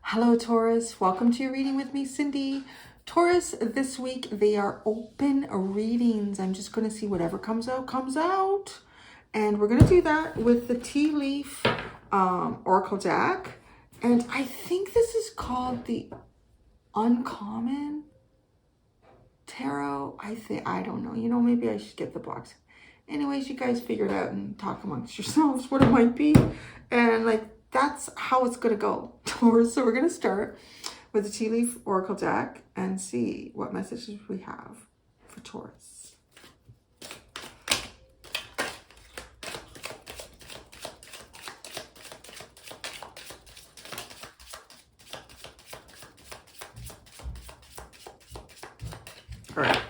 Hello, Taurus. Welcome to your reading with me, Cindy. Taurus, this week they are open readings. I'm just going to see whatever comes out, comes out. And we're going to do that with the Tea Leaf Oracle deck. And I think this is called the Uncommon Tarot. I don't know. You know, maybe I should get the box. Anyways, you guys figure it out and talk amongst yourselves what it might be. And like, that's how it's going to go, Taurus. So we're going to start with the Tea Leaf Oracle deck and see what messages we have for Taurus. All right.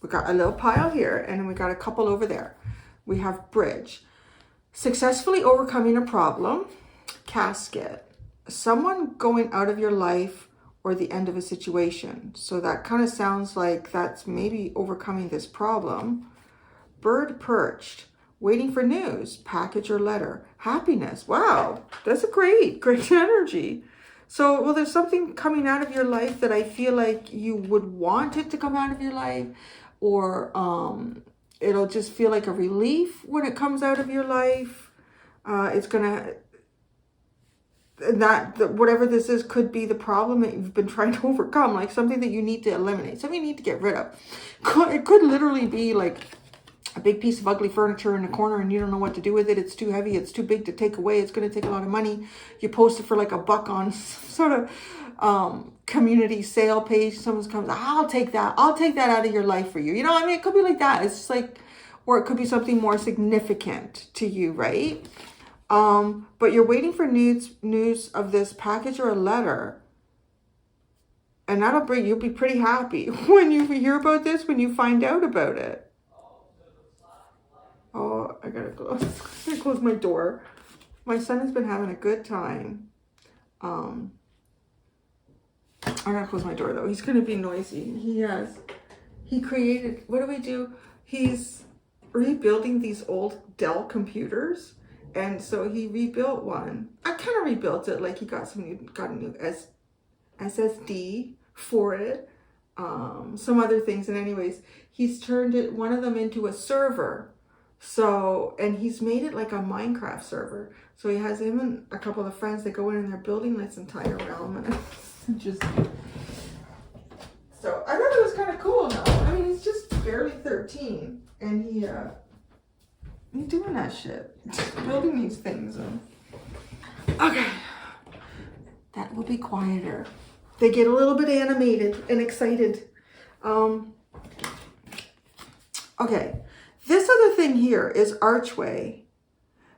We got a little pile here and then we got a couple over there. We have bridge. Successfully overcoming a problem. Casket, someone going out of your life or the end of a situation. So that kind of sounds like that's maybe overcoming this problem. Bird perched, waiting for news, package or letter. Happiness, wow, that's a great energy. So, well, there's something coming out of your life that I feel like you would want it to come out of your life, or it'll just feel like a relief when it comes out of your life. It's gonna, whatever this is could be the problem that you've been trying to overcome, like something that you need to eliminate, something you need to get rid of. It could literally be like a big piece of ugly furniture in a corner and you don't know what to do with it. It's too heavy, it's too big to take away, it's going to take a lot of money. You post it for like $1 on sort of community sale page. Someone comes, I'll take that out of your life for you. You know what I mean? It could be like that. It's just like, or it could be something more significant to you, right? But you're waiting for news of this package or a letter, and you'll be pretty happy when you hear about this, when you find out about it. Oh, I gotta close my door. My son has been having a good time. I'm gonna close my door though. He's gonna be noisy. He created, what do we do? He's rebuilding these old Dell computers. And so he rebuilt one. I kind of rebuilt it, like he got a new SSD for it, some other things. And anyways, he's turned one of them into a server. So, and he's made it like a Minecraft server. So he has him and a couple of friends that go in and they're building this entire realm. And just, so I thought it was kind of cool now. I mean, he's just barely 13 and he's doing that shit, building these things. Okay, that will be quieter. They get a little bit animated and excited. Okay, this other thing here is archway.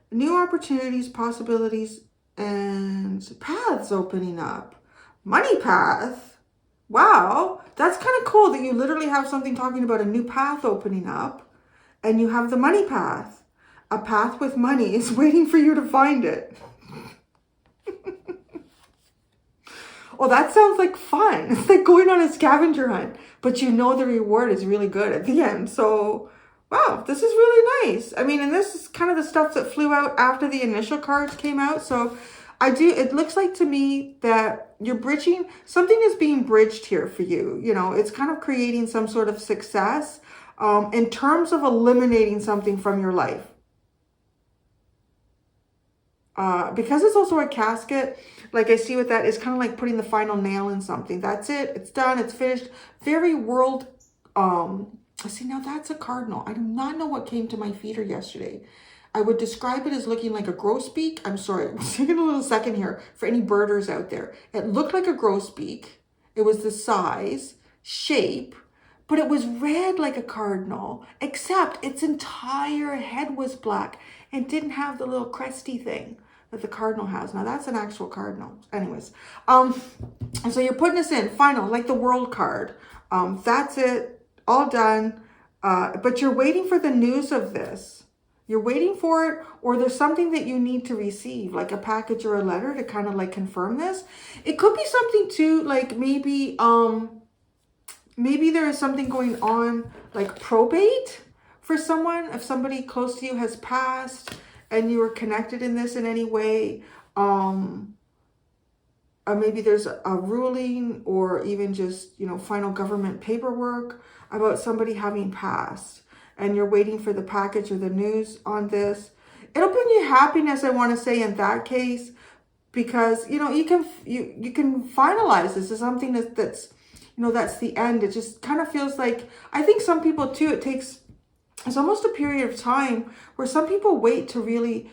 New opportunities, possibilities, and paths opening up. Money path. Wow, that's kind of cool that you literally have something talking about a new path opening up, and you have the money path. A path with money is waiting for you to find it. Well, that sounds like fun. It's like going on a scavenger hunt, but you know the reward is really good at the end. So, wow, this is really nice. I mean, and this is kind of the stuff that flew out after the initial cards came out. So it looks like to me that you're bridging, something is being bridged here for you. You know, it's kind of creating some sort of success in terms of eliminating something from your life. Because it's also a casket, like I see with that, it's kind of like putting the final nail in something. That's it. It's done. It's finished. Very world. See, now that's a cardinal. I do not know what came to my feeder yesterday. I would describe it as looking like a grosbeak. I'm sorry. I'm taking a little second here for any birders out there. It looked like a grosbeak. It was the size, shape, but it was red like a cardinal, except its entire head was black and didn't have the little cresty thing that the cardinal has. Now that's an actual cardinal. Anyways, so you're putting this in final, like the world card. That's it, all done. But you're waiting for the news of this. You're waiting for it, or there's something that you need to receive, like a package or a letter to kind of like confirm this. It could be something too, like maybe there is something going on, like probate for someone, if somebody close to you has passed and you were connected in this in any way, maybe there's a ruling or even just, you know, final government paperwork about somebody having passed and you're waiting for the package or the news on this. It'll bring you happiness, I want to say, in that case, because, you know, you can finalize this as something that's, you know, that's the end. It just kind of feels like, I think some people too, it's almost a period of time where some people wait to really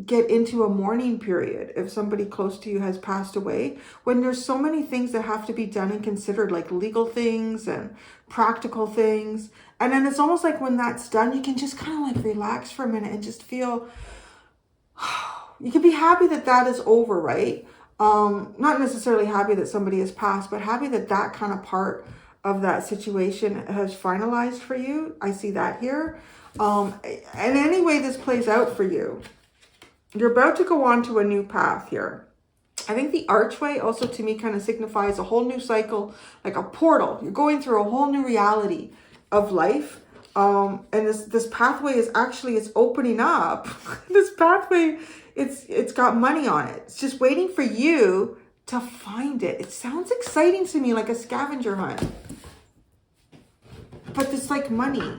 get into a mourning period if somebody close to you has passed away, when there's so many things that have to be done and considered, like legal things and practical things. And then it's almost like when that's done, you can just kind of like relax for a minute and just feel, you can be happy that that is over, right? Not necessarily happy that somebody has passed, but happy that that kind of part of that situation has finalized for you. I see that here. And any way this plays out for you, you're about to go on to a new path here. I think the archway also to me kind of signifies a whole new cycle, like a portal. You're going through a whole new reality of life. And this pathway is actually, it's opening up. This pathway, it's got money on it. It's just waiting for you to find it. It sounds exciting to me, like a scavenger hunt. But it's like money.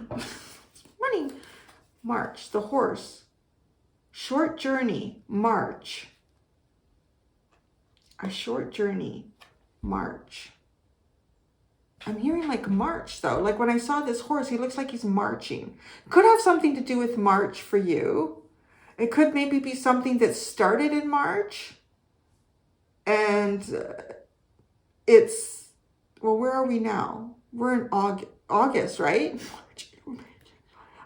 Money. March, the horse. Short journey, March. A short journey, March. I'm hearing like March though. Like when I saw this horse, he looks like he's marching. Could have something to do with March for you. It could maybe be something that started in March. And it's, well, where are we now? We're in August, right?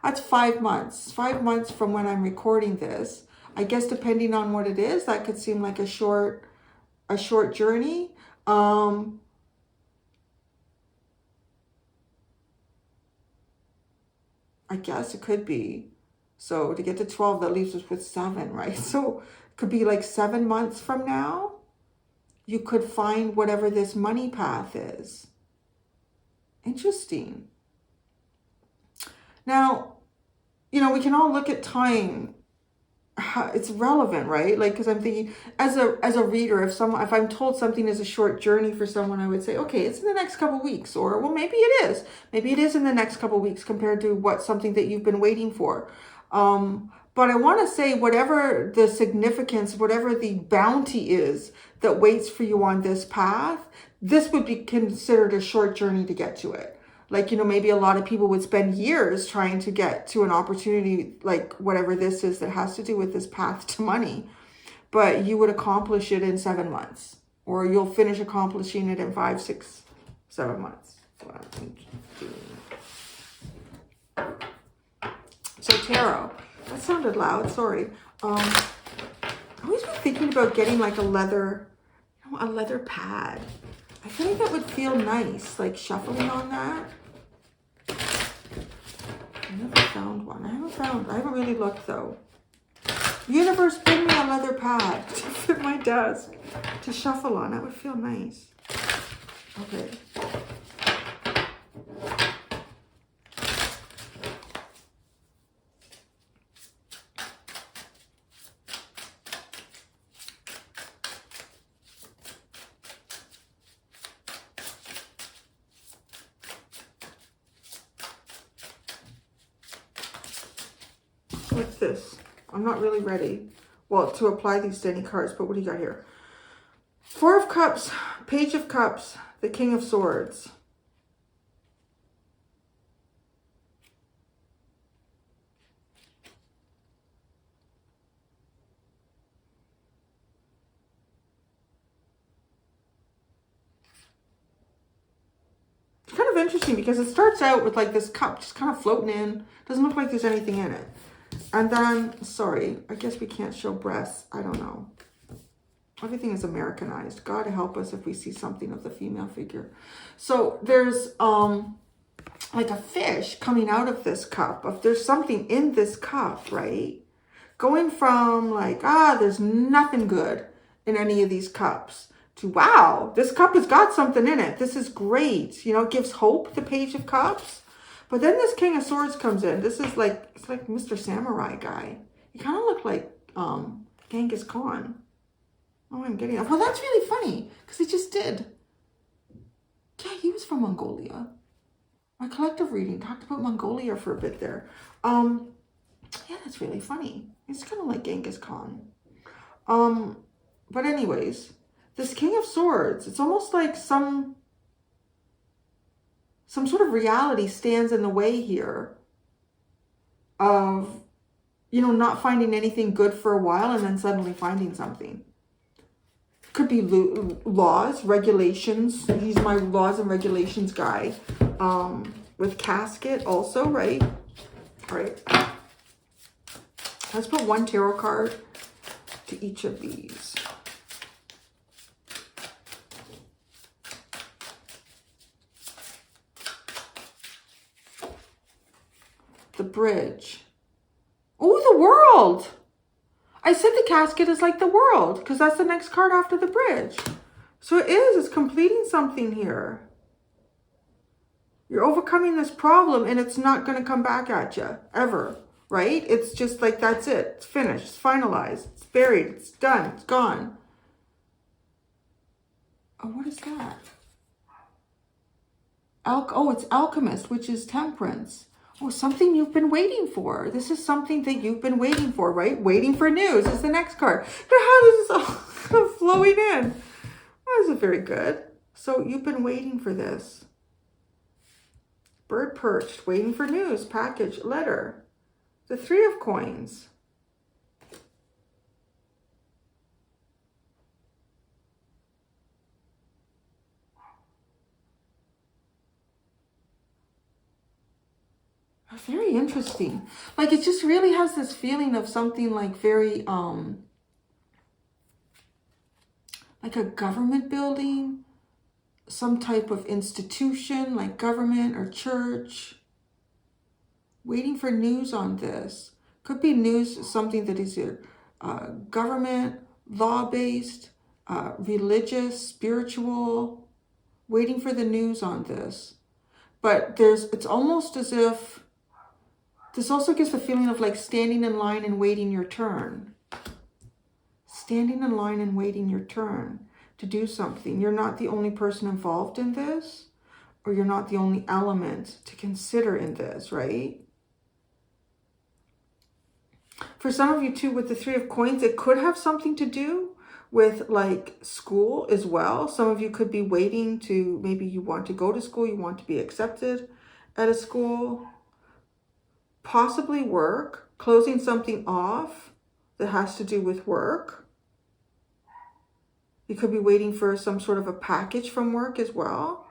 That's 5 months. 5 months from when I'm recording this. I guess depending on what it is, that could seem like a short journey. I guess it could be. So to get to 12, that leaves us with 7, right? So it could be like 7 months from now, you could find whatever this money path is. Interesting. Now, you know, we can all look at time. It's relevant, right? Like, because I'm thinking as a reader, if I'm told something is a short journey for someone, I would say, okay, it's in the next couple of weeks, or well, maybe it is. Maybe it is in the next couple of weeks compared to something that you've been waiting for. But I want to say, whatever the significance, whatever the bounty is that waits for you on this path, this would be considered a short journey to get to it. Like, you know, maybe a lot of people would spend years trying to get to an opportunity like whatever this is that has to do with this path to money. But you would accomplish it in 7 months. Or you'll finish accomplishing it in 5, 6, 7 months. So tarot. That sounded loud, sorry. I've always been thinking about getting like a leather pad. I feel like that would feel nice, like shuffling on that. I never found one. I haven't really looked though. Universe, bring me a leather pad to fit my desk to shuffle on. That would feel nice. Okay. What's this? I'm not really ready, well, to apply these to any cards, but what do you got here? 4 of Cups, Page of Cups, the King of Swords. It's kind of interesting because it starts out with like this cup just kind of floating in. Doesn't look like there's anything in it. And then, sorry, I guess we can't show breasts. I don't know. Everything is Americanized. God help us if we see something of the female figure. So there's like a fish coming out of this cup. If there's something in this cup, right? Going from like, there's nothing good in any of these cups to, wow, this cup has got something in it. This is great. You know, it gives hope, the Page of Cups. But then this King of Swords comes in. This is like, it's like Mr. Samurai guy. He kind of looked like Genghis Khan. Oh, I'm getting it. Well, that's really funny because he just did. Yeah, he was from Mongolia. My collective reading talked about Mongolia for a bit there. Yeah, that's really funny. It's kind of like Genghis Khan. But anyways, this King of Swords, it's almost like some sort of reality stands in the way here of, you know, not finding anything good for a while and then suddenly finding something. Could be laws, regulations. He's my laws and regulations guy. With casket also, right? All right. Let's put one tarot card to each of these. The bridge. Oh, the world. I said the casket is like the world because that's the next card after the bridge. So it is. It's completing something here. You're overcoming this problem and it's not going to come back at you ever, right? It's just like, that's it. It's finished. It's finalized. It's buried. It's done. It's gone. Oh, what is that? Oh, it's alchemist, which is temperance. Oh, something you've been waiting for. This is something that you've been waiting for, right? Waiting for news is the next card. But how does this all kind of flowing in? Oh, this is very good. So you've been waiting for this. Bird perched, waiting for news, package, letter. The Three of Coins. Very interesting. Like, it just really has this feeling of something like very, like a government building, some type of institution like government or church. Waiting for news on this. Could be news, something that is government, law-based, religious, spiritual. Waiting for the news on this. But it's almost as if this also gives the feeling of like standing in line and waiting your turn. Standing in line and waiting your turn to do something. You're not the only person involved in this, or you're not the only element to consider in this, right? For some of you too, with the Three of Coins, it could have something to do with like school as well. Some of you could be waiting to, maybe you want to go to school, you want to be accepted at a school. Possibly work, closing something off that has to do with work. You could be waiting for some sort of a package from work as well.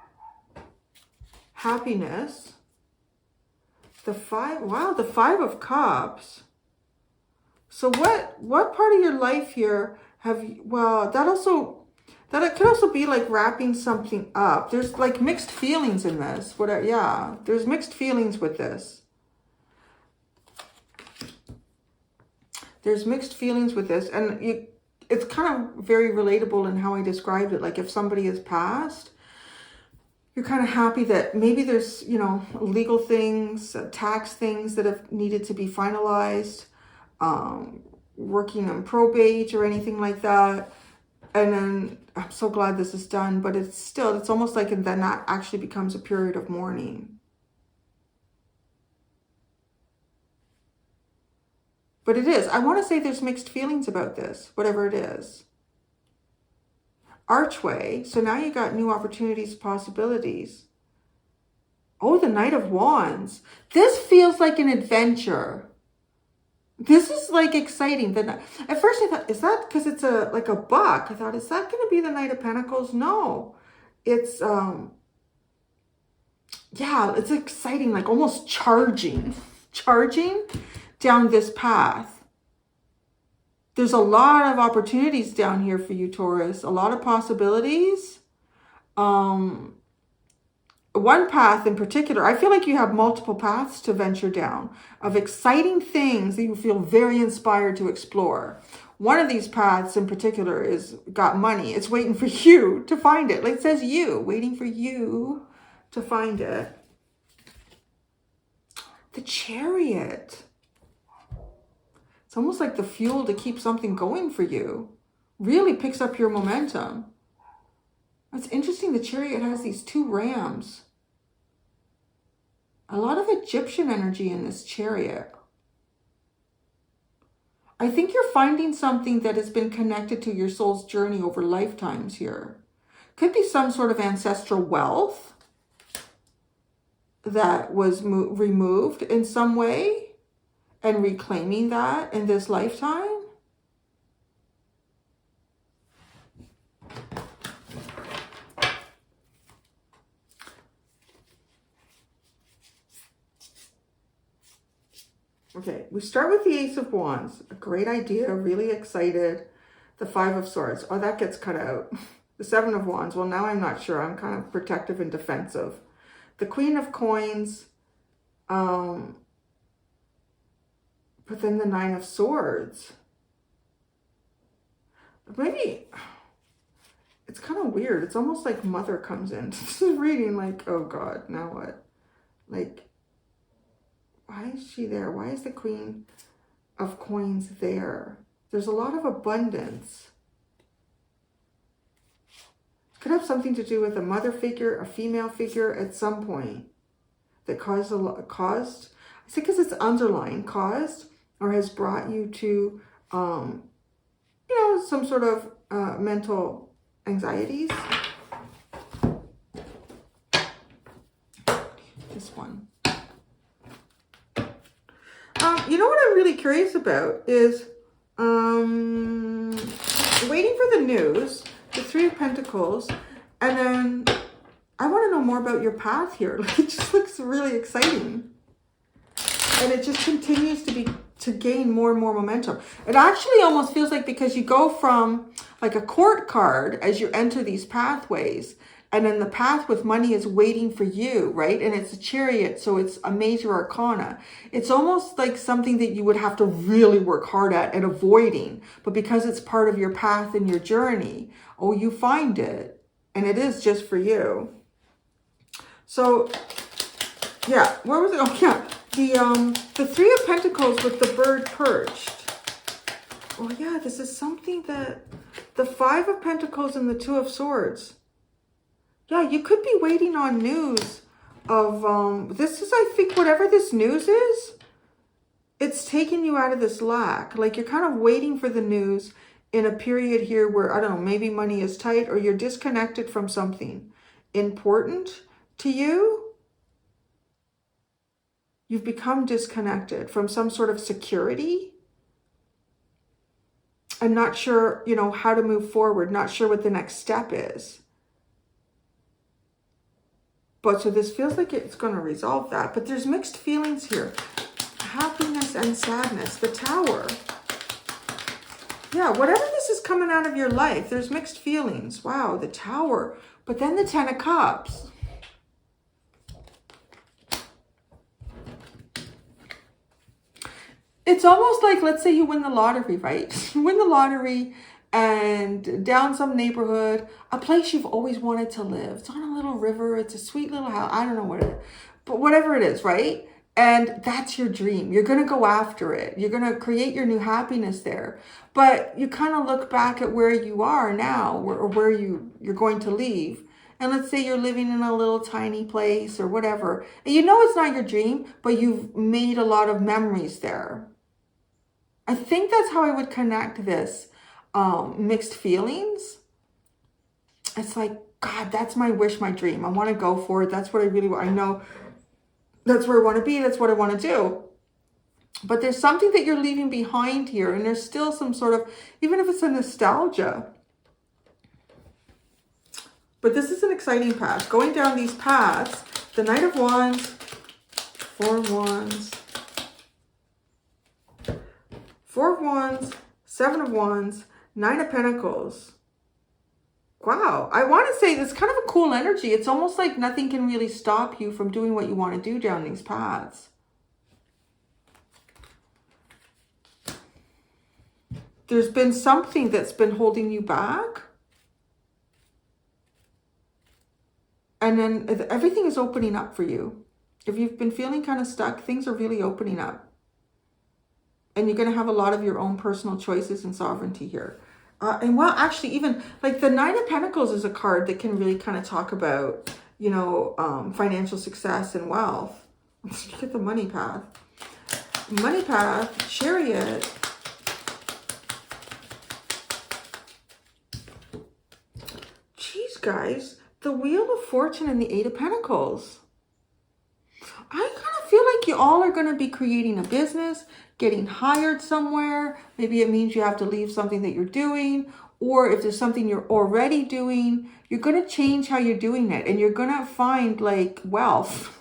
Happiness. The Five of Cups. So what part of your life here have you, well, that it could also be like wrapping something up. There's like mixed feelings in this. Whatever, yeah, there's mixed feelings with this. There's mixed feelings with this, and it's kind of very relatable in how I described it. Like if somebody has passed, you're kind of happy that maybe there's, you know, legal things, tax things that have needed to be finalized, working on probate or anything like that. And then I'm so glad this is done, but it's almost like then that actually becomes a period of mourning. But it is. I want to say there's mixed feelings about this, whatever it is. Archway. So now you got new opportunities, possibilities. Oh, the Knight of Wands. This feels like an adventure. This is like exciting. At first I thought, is that because it's like a buck? I thought, is that going to be the Knight of Pentacles? No. It's, yeah, it's exciting, like almost charging down this path. There's a lot of opportunities down here for you, Taurus. A lot of possibilities. One path in particular, I feel like you have multiple paths to venture down of exciting things that you feel very inspired to explore. One of these paths in particular is got money. It's waiting for you to find it. Like it says you, waiting for you to find it. The Chariot. It's almost like the fuel to keep something going for you. Really picks up your momentum. It's interesting, the Chariot has these 2 rams. A lot of Egyptian energy in this Chariot. I think you're finding something that has been connected to your soul's journey over lifetimes here. Could be some sort of ancestral wealth that was removed in some way and reclaiming that in this lifetime. Okay, we start with the Ace of Wands. A great idea, really excited. The 5 of Swords. Oh, that gets cut out. The 7 of Wands. Well, now I'm not sure. I'm kind of protective and defensive. The Queen of Coins. But then the 9 of Swords. Maybe it's kind of weird. It's almost like Mother comes in. This is reading like, oh God, now what? Like, why is she there? Why is the Queen of Coins there? There's a lot of abundance. Could have something to do with a mother figure, a female figure at some point that caused, I think because it's underlined, caused or has brought you to, you know, some sort of mental anxieties. This one. You know what I'm really curious about is waiting for the news, the 3 of Pentacles, and then I want to know more about your path here. Like, it just looks really exciting. And it just continues to gain more and more momentum. It actually almost feels like, because you go from like a court card as you enter these pathways, and then the path with money is waiting for you, right? And it's a Chariot, so it's a major arcana. It's almost like something that you would have to really work hard at and avoiding. But because it's part of your path and your journey, oh, you find it. And it is just for you. So, yeah, where was it? Oh, yeah. The 3 of Pentacles with the bird perched. Oh, yeah, this is something that... The 5 of Pentacles and the 2 of Swords. Yeah, you could be waiting on news of, this is, I think, whatever this news is, it's taking you out of this lack. Like, you're kind of waiting for the news in a period here where, I don't know, maybe money is tight, or you're disconnected from something important to you. You've become disconnected from some sort of security. I'm not sure, you know, how to move forward, not sure what the next step is. But so this feels like it's going to resolve that. But there's mixed feelings here. Happiness and sadness. The Tower. Yeah, whatever this is coming out of your life, there's mixed feelings. Wow, the Tower. But then the 10 of Cups. It's almost like, let's say you win the lottery, right? You win the lottery, and down some neighborhood, a place you've always wanted to live. It's on a little river. It's a sweet little house. I don't know what it is, but whatever it is, right? And that's your dream. You're going to go after it. You're going to create your new happiness there. But you kind of look back at where you are now, or where you're going to leave. And let's say you're living in a little tiny place or whatever. And you know it's not your dream, but you've made a lot of memories there. I think that's how I would connect this. Mixed feelings. It's like, God, that's my wish, my dream. I want to go for it. That's what I really want. I know that's where I want to be. That's what I want to do. But there's something that you're leaving behind here. And there's still some sort of, even if it's a nostalgia. But this is an exciting path. Going down these paths, the Knight of Wands, 4 of Wands, 4 of Wands, 7 of Wands, 9 of Pentacles. Wow. I want to say this kind of a cool energy. It's almost like nothing can really stop you from doing what you want to do down these paths. There's been something that's been holding you back. And then everything is opening up for you. If you've been feeling kind of stuck, things are really opening up. And you're going to have a lot of your own personal choices and sovereignty here. And well, actually, even like the Nine of Pentacles is a card that can really kind of talk about, you know, financial success and wealth. Let's look at the money path. Money path, Chariot. Jeez, guys. The Wheel of Fortune and the Eight of Pentacles. I kind of feel like you all are going to be creating a business, getting hired somewhere. Maybe it means you have to leave something that you're doing. Or if there's something you're already doing, you're going to change how you're doing it. And you're going to find like wealth.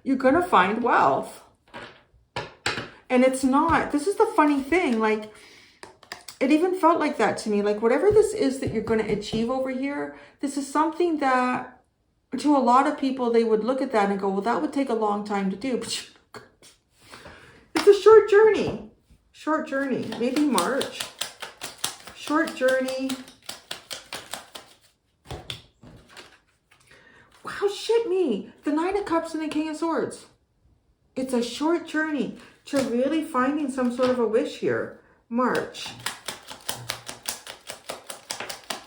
You're going to find wealth. And it's not, this is the funny thing. Like, it even felt like that to me. Like, whatever this is that you're going to achieve over here, this is something that to a lot of people, they would look at that and go, well, that would take a long time to do. But it's a short journey. Short journey. Maybe March. Short journey. Wow, shit me. The Nine of Cups and the King of Swords. It's a short journey to really finding some sort of a wish here. March.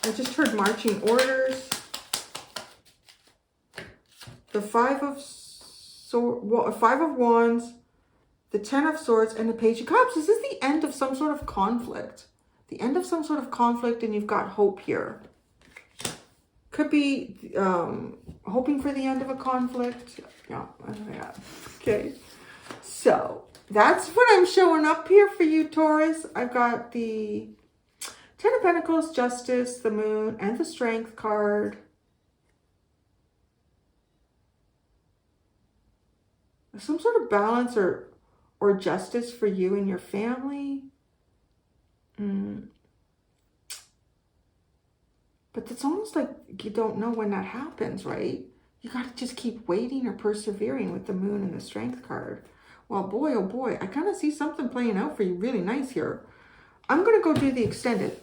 I just heard marching orders. The Five of Wands, the Ten of Swords, and the Page of Cups. This is the end of some sort of conflict. The end of some sort of conflict, and you've got hope here. Could be hoping for the end of a conflict. Yeah, okay. So that's what I'm showing up here for you, Taurus. I've got the Ten of Pentacles, Justice, the Moon, and the Strength card. Some sort of balance or justice for you and your family. But it's almost like you don't know when that happens, right? You got to just keep waiting or persevering with the Moon and the Strength card. Well, boy, oh boy, I kind of see something playing out for you really nice here. I'm going to go do the extended.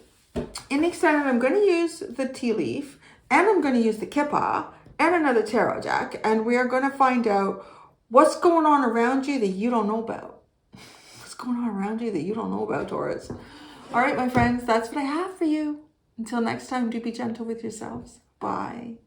In the extended, I'm going to use the tea leaf, and I'm going to use the kippa and another tarot deck, and we are going to find out what's going on around you that you don't know about. What's going on around you that you don't know about, Taurus? All right, my friends, that's what I have for you. Until next time, do be gentle with yourselves. Bye.